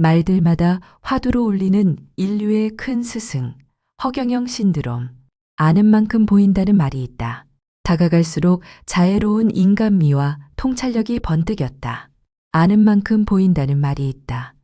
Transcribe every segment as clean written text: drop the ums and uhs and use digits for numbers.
말들마다 화두로 울리는 인류의 큰 스승, 허경영 신드롬. 아는 만큼 보인다는 말이 있다. 다가갈수록 자애로운 인간미와 통찰력이 번뜩였다. 아는 만큼 보인다는 말이 있다.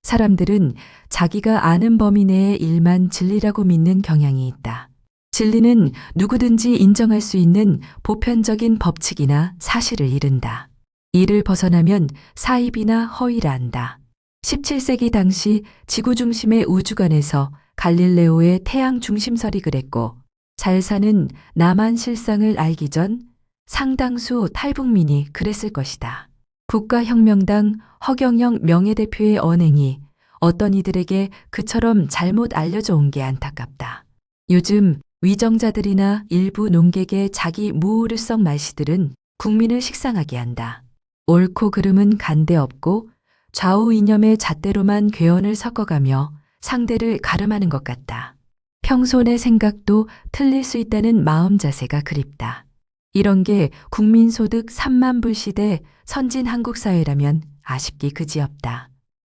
사람들은 자기가 아는 범위 내의 일만 진리라고 믿는 경향이 있다. 진리는 누구든지 인정할 수 있는 보편적인 법칙이나 사실을 이른다. 이를 벗어나면 사입이나 허위라 한다. 17세기 당시 지구 중심의 우주관에서 갈릴레오의 태양 중심설이 그랬고, 잘 사는 남한 실상을 알기 전 상당수 탈북민이 그랬을 것이다. 국가혁명당 허경영 명예대표의 언행이 어떤 이들에게 그처럼 잘못 알려져 온 게 안타깝다. 요즘 위정자들이나 일부 농객의 자기 무오류성 말씨들은 국민을 식상하게 한다. 옳고 그름은 간대 없고 좌우 이념의 잣대로만 궤언을 섞어가며 상대를 가름하는 것 같다. 평소 내 생각도 틀릴 수 있다는 마음 자세가 그립다. 이런 게 국민소득 3만 불 시대 선진 한국 사회라면 아쉽기 그지없다.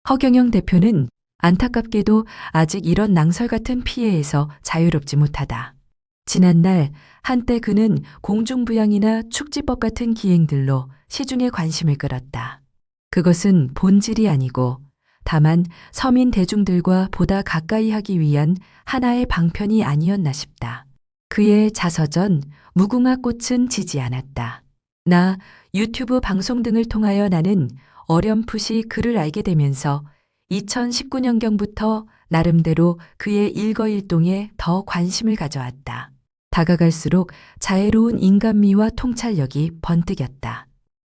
허경영 대표는 안타깝게도 아직 이런 낭설 같은 피해에서 자유롭지 못하다. 지난날 한때 그는 공중부양이나 축지법 같은 기행들로 시중의 관심을 끌었다. 그것은 본질이 아니고 다만 서민 대중들과 보다 가까이 하기 위한 하나의 방편이 아니었나 싶다. 그의 자서전 무궁화 꽃은 지지 않았다. 나 유튜브 방송 등을 통하여 나는 어렴풋이 그를 알게 되면서 2019년경부터 나름대로 그의 일거일동에 더 관심을 가져왔다. 다가갈수록 자애로운 인간미와 통찰력이 번뜩였다.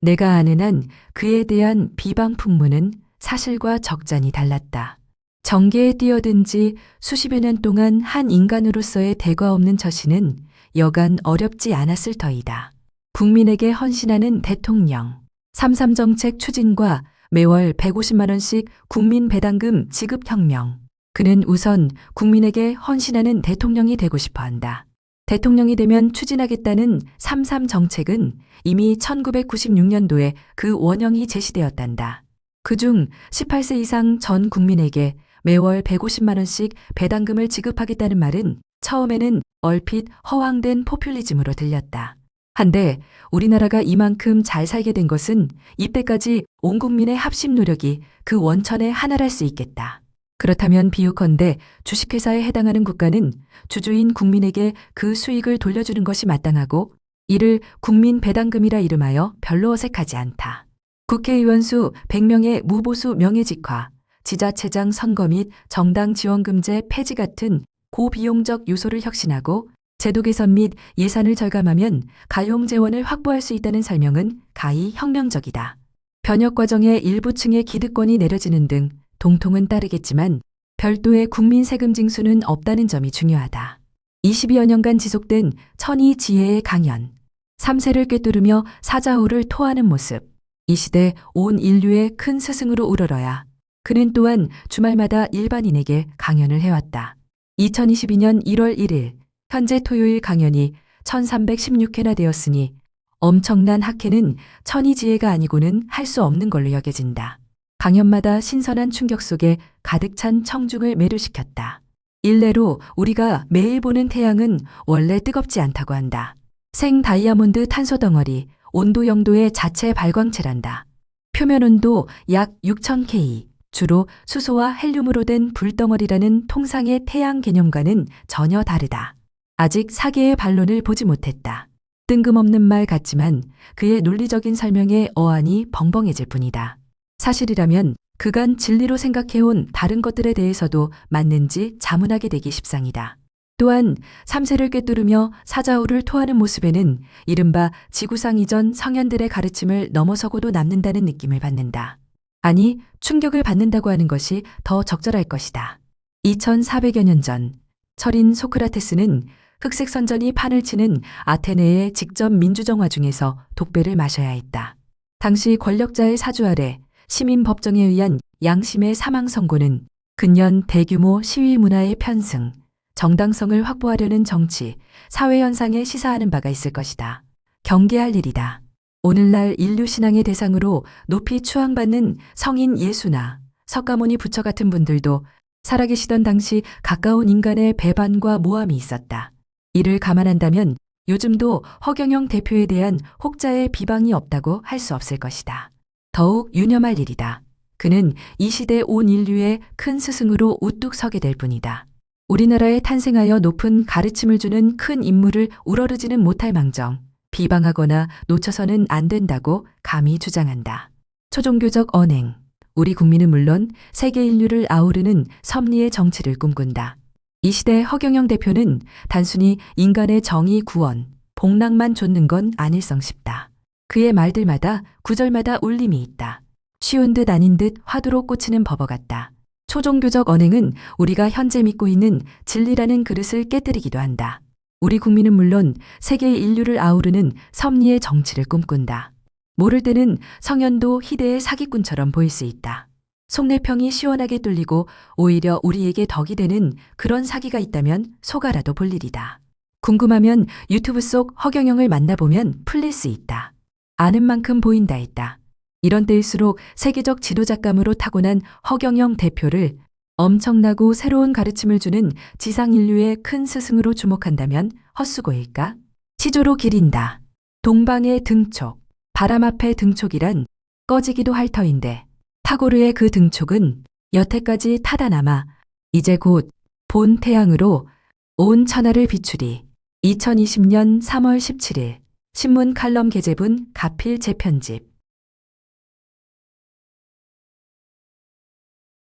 내가 아는 한 그에 대한 비방 풍문은 사실과 적잖이 달랐다. 정계에 뛰어든 지 수십여 년 동안 한 인간으로서의 대과 없는 처신은 여간 어렵지 않았을 터이다. 국민에게 헌신하는 대통령, 3.3 정책 추진과 매월 150만 원씩 국민 배당금 지급 혁명. 그는 우선 국민에게 헌신하는 대통령이 되고 싶어 한다. 대통령이 되면 추진하겠다는 3.3 정책은 이미 1996년도에 그 원형이 제시되었단다. 그중 18세 이상 전 국민에게 매월 150만 원씩 배당금을 지급하겠다는 말은 처음에는 얼핏 허황된 포퓰리즘으로 들렸다. 한데 우리나라가 이만큼 잘 살게 된 것은 이때까지 온 국민의 합심 노력이 그 원천에 하나랄 수 있겠다. 그렇다면 비유컨대 주식회사에 해당하는 국가는 주주인 국민에게 그 수익을 돌려주는 것이 마땅하고 이를 국민 배당금이라 이름하여 별로 어색하지 않다. 국회의원 수 100명의 무보수 명예직화, 지자체장 선거 및 정당 지원금제 폐지 같은 고비용적 요소를 혁신하고 제도 개선 및 예산을 절감하면 가용 재원을 확보할 수 있다는 설명은 가히 혁명적이다. 변혁 과정에 일부층의 기득권이 내려지는 등 동통은 따르겠지만 별도의 국민 세금 징수는 없다는 점이 중요하다. 20여 년간 지속된 천이지혜의 강연, 3세를 꿰뚫으며 사자후를 토하는 모습, 이 시대 온 인류의 큰 스승으로 우러러야 그는 또한 주말마다 일반인에게 강연을 해왔다. 2022년 1월 1일 현재 토요일 강연이 1316회나 되었으니 엄청난 학회는 천이지혜가 아니고는 할 수 없는 걸로 여겨진다. 강연마다 신선한 충격 속에 가득 찬 청중을 매료시켰다. 일례로 우리가 매일 보는 태양은 원래 뜨겁지 않다고 한다. 생 다이아몬드 탄소 덩어리, 온도 0도의 자체 발광체란다. 표면 온도 약 6000K, 주로 수소와 헬륨으로 된 불덩어리라는 통상의 태양 개념과는 전혀 다르다. 아직 사계의 반론을 보지 못했다. 뜬금없는 말 같지만 그의 논리적인 설명에 어안이 벙벙해질 뿐이다. 사실이라면 그간 진리로 생각해온 다른 것들에 대해서도 맞는지 자문하게 되기 십상이다. 또한 3세를 꿰뚫으며 사자후를 토하는 모습에는 이른바 지구상 이전 성현들의 가르침을 넘어서고도 남는다는 느낌을 받는다. 아니, 충격을 받는다고 하는 것이 더 적절할 것이다. 2400여 년 전 철인 소크라테스는 흑색 선전이 판을 치는 아테네의 직접 민주정화 중에서 독배를 마셔야 했다. 당시 권력자의 사주 아래 시민 법정에 의한 양심의 사망 선고는 근년 대규모 시위 문화의 편승, 정당성을 확보하려는 정치, 사회 현상에 시사하는 바가 있을 것이다. 경계할 일이다. 오늘날 인류 신앙의 대상으로 높이 추앙받는 성인 예수나 석가모니 부처 같은 분들도 살아계시던 당시 가까운 인간의 배반과 모함이 있었다. 이를 감안한다면 요즘도 허경영 대표에 대한 혹자의 비방이 없다고 할 수 없을 것이다. 더욱 유념할 일이다. 그는 이 시대 온 인류의 큰 스승으로 우뚝 서게 될 뿐이다. 우리나라에 탄생하여 높은 가르침을 주는 큰 인물을 우러르지는 못할 망정 비방하거나 놓쳐서는 안 된다고 감히 주장한다. 초종교적 언행. 우리 국민은 물론 세계 인류를 아우르는 섭리의 정치를 꿈꾼다. 이 시대 허경영 대표는 단순히 인간의 정의 구원, 복락만 좇는 건 아닐성 싶다. 그의 말들마다 구절마다 울림이 있다. 쉬운 듯 아닌 듯 화두로 꽂히는 버버 같다. 초종교적 언행은 우리가 현재 믿고 있는 진리라는 그릇을 깨뜨리기도 한다. 우리 국민은 물론 세계 인류를 아우르는 섭리의 정치를 꿈꾼다. 모를 때는 성현도 희대의 사기꾼처럼 보일 수 있다. 속내평이 시원하게 뚫리고 오히려 우리에게 덕이 되는 그런 사기가 있다면 속아라도 볼 일이다. 궁금하면 유튜브 속 허경영을 만나보면 풀릴 수 있다. 아는 만큼 보인다 했다. 이런 때일수록 세계적 지도자감으로 타고난 허경영 대표를 엄청나고 새로운 가르침을 주는 지상 인류의 큰 스승으로 주목한다면 헛수고일까? 시조로 기린다. 동방의 등촉. 바람 앞의 등촉이란 꺼지기도 할 터인데 타고르의 그 등촉은 여태까지 타다 남아 이제 곧 본 태양으로 온 천하를 비추리. 2020년 3월 17일 신문 칼럼 게재분 가필 재편집.